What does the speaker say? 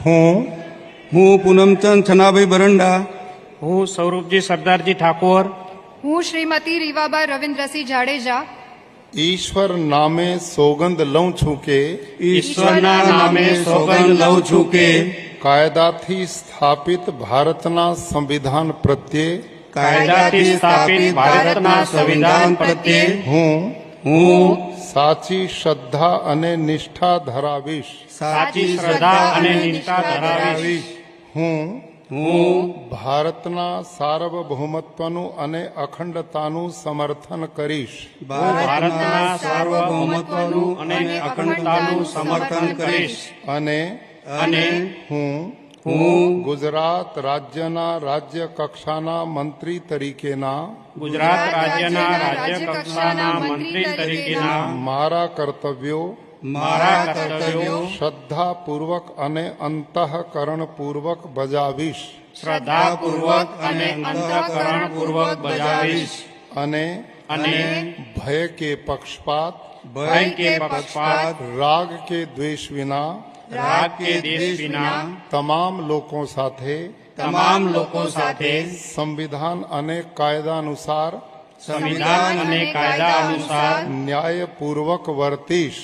હું પૂનમચંદ છનાભાઈ બરંડા, હું સૌરભજી સરદારજી ઠાકોર, હું શ્રીમતી રીવાબા રવિન્દ્રસિંહ જાડેજા ईश्वर नामे सोगंद लऊं छूं के ઈશ્વરના નામે સોગંદ લઉં છું કે कायदाथी स्थापित भारतना संविधान प्रत्ये કાયદાથી સ્થાપિત ભારતના સંવિધાન પ્રત્યે હું साची श्रद्धा अने निष्ठा धरावीश। સાચી શ્રદ્ધા અને નિષ્ઠા ધરાવીશ। હું હું ભારતના સાર્વભૌમત્વનું અને અખંડતાનું સમર્થન કરીશ। ભારતના સાર્વભૌમત્વનું અને અખંડતાનું સમર્થન કરીશ અને હું ગુજરાત રાજ્યના રાજ્ય કક્ષાના મંત્રી તરીકેના ગુજરાત રાજ્યના રાજ્ય કક્ષાના મંત્રી તરીકેના મારા કર્તવ્યો શ્રદ્ધાપૂર્વક અને અંતઃકરણપૂર્વક બજાવીશ શ્રદ્ધાપૂર્વક અને અંતઃકરણપૂર્વક બજાવીશ અને ભય કે પક્ષપાત રાગ કે દ્વેષ વિના તમામ લોકો સાથે સંવિધાન અને કાયદા અનુસાર ન્યાયપૂર્વક વર્તીશ।